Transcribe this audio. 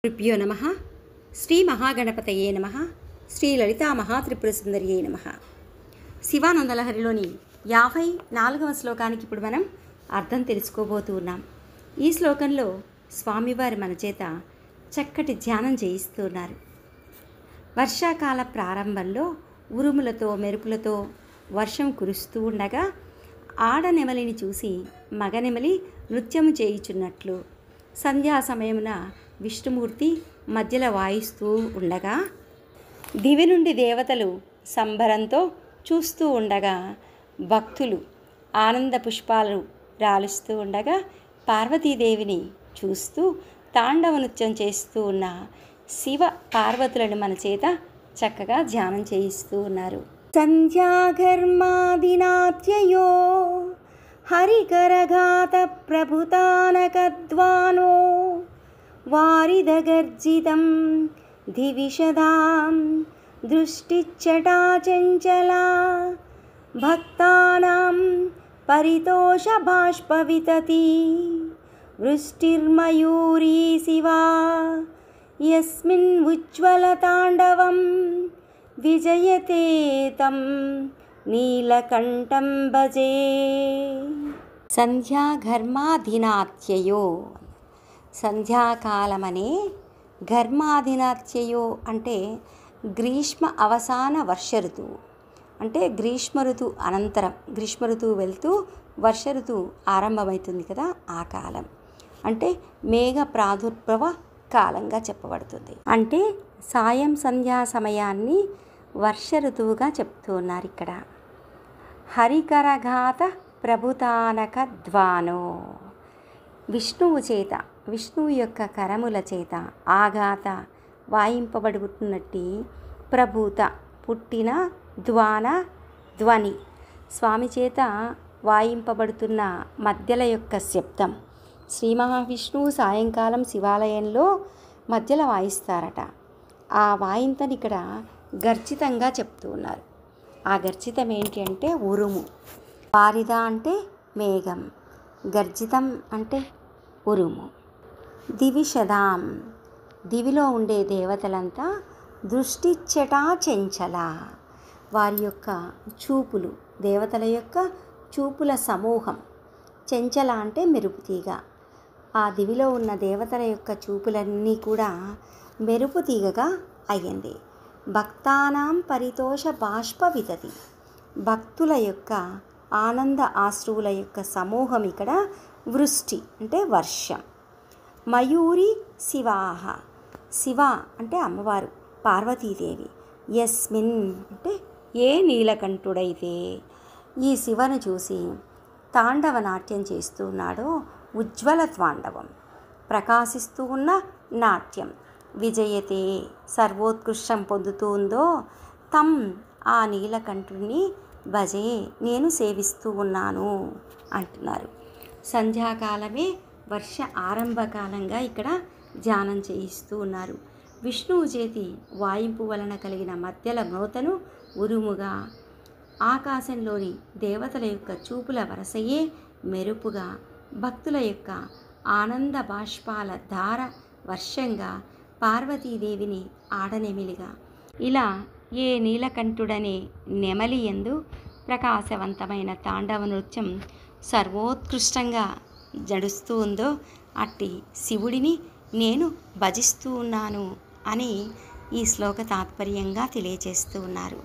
ృభ్యో నమ శ్రీ మహాగణపతయే నమ శ్రీ లలితా మహాత్రిపురసుందరియే నమ. శివానందలహరిలోని 54వ శ్లోకానికి ఇప్పుడు మనం అర్థం తెలుసుకోబోతూ ఉన్నాం. ఈ శ్లోకంలో స్వామివారి మన చేత చక్కటి ధ్యానం చేయిస్తున్నారు. వర్షాకాల ప్రారంభంలో ఉరుములతో మెరుపులతో వర్షం కురుస్తూ ఉండగా ఆడనెమలిని చూసి మగనెమలి నృత్యము చేయుచున్నట్లు సంధ్యా సమయమున విష్ణుమూర్తి మధ్యలో వాయిస్తూ ఉండగా దివి నుండి దేవతలు సంబరంతో చూస్తూ ఉండగా భక్తులు ఆనంద పుష్పాలు రాలుస్తూ ఉండగా పార్వతీదేవిని చూస్తూ తాండవ నృత్యం చేస్తూ ఉన్న శివ పార్వతులను మన చేత చక్కగా ధ్యానం చేయిస్తూ ఉన్నారు. సంధ్యాఘర్మాదినాత్యయో హరికరఘాత ప్రభుతానకద్వానో వారిదగర్జితం దివిషదాం దృష్టిచ్చటాచంచలా భక్తానాం పరితోష బాష్పవితతి వృష్టిర్మయూరీ శివా యస్మిన్ ఉజ్వలతాండవం విజయతే తం నీలకంఠం భజే. సంధ్యాఘర్మాధినాత్యయో, సంధ్యాకాలమనే ఘర్మాధినాత్యయో అంటే గ్రీష్మ అవసాన వర్ష ఋతువు, అంటే గ్రీష్మ ఋతువు అనంతరం గ్రీష్మ ఋతువు వెళ్తూ వర్ష ఋతువు ఆరంభమవుతుంది కదా, ఆ కాలం అంటే మేఘ ప్రాదుర్భవ కాలంగా చెప్పబడుతుంది. అంటే సాయం సంధ్యా సమయాన్ని వర్ష ఋతువుగా చెప్తూ ఉన్నారు ఇక్కడ. హరికరఘాత ప్రభుతానక ద్వానో, విష్ణువు చేత, విష్ణువు యొక్క కరముల చేత ఆఘాత వాయింపబడుతున్నట్టి ప్రభూత పుట్టిన ద్వాన ధ్వని, స్వామి చేత వాయింపబడుతున్న మధ్యల యొక్క శబ్దం. శ్రీ మహావిష్ణువు సాయంకాలం శివాలయంలో మధ్యలో వాయిస్తారట. ఆ వాయింతని ఇక్కడ గర్జితంగా చెప్తూ ఉన్నారు. ఆ గర్జితం ఏంటి అంటే ఉరుము. వారిద అంటే మేఘం, గర్జితం అంటే ఉరుము. దివిషదాం, దివిలో ఉండే దేవతలంతా దృష్టిచ్చటా చెంచల, వారి యొక్క చూపులు, దేవతల యొక్క చూపుల సమూహం. చెంచల అంటే మెరుపుతీగ. ఆ దివిలో ఉన్న దేవతల యొక్క చూపులన్నీ కూడా మెరుపుతీగగా అయ్యింది. భక్తానాం పరితోష బాష్ప విదతి, భక్తుల యొక్క ఆనంద ఆశ్రువుల యొక్క సమూహం ఇక్కడ వృష్టి అంటే వర్షం. మయూరి శివాహ, శివ అంటే అమ్మవారు పార్వతీదేవి. యస్మిన్ అంటే ఏ నీలకంఠుడైతే ఈ శివను చూసి తాండవ నాట్యం చేస్తూ ఉన్నాడో, ఉజ్వల తాండవం ప్రకాశిస్తూ ఉన్న నాట్యం, విజయతే సర్వోత్కృష్టం పొందుతూ ఉందో, తం ఆ నీలకంఠుడిని భజే నేను సేవిస్తూ ఉన్నాను అంటున్నారు. సంధ్యాకాలమే వర్ష ఆరంభకాలంగా ఇక్కడ ధ్యానం చేయిస్తూ ఉన్నారు. విష్ణువు చేతి వాయింపు వలన కలిగిన మధ్యల మ్రోతను ఉరుముగా, ఆకాశంలోని దేవతల యొక్క చూపుల వరసయే మెరుపుగా, భక్తుల యొక్క ఆనంద బాష్పాల ధార వర్షంగా, పార్వతీదేవిని ఆడనెమిలిగా, ఇలా ఏ నీలకంఠుడనే నెమలి యందు ప్రకాశవంతమైన తాండవ నృత్యం సర్వోత్కృష్టంగా జడుస్తూ ఉందో అట్టి శివుడిని నేను భజిస్తూ ఉన్నాను అని ఈ శ్లోక తాత్పర్యంగా తెలియజేస్తూ ఉన్నారు.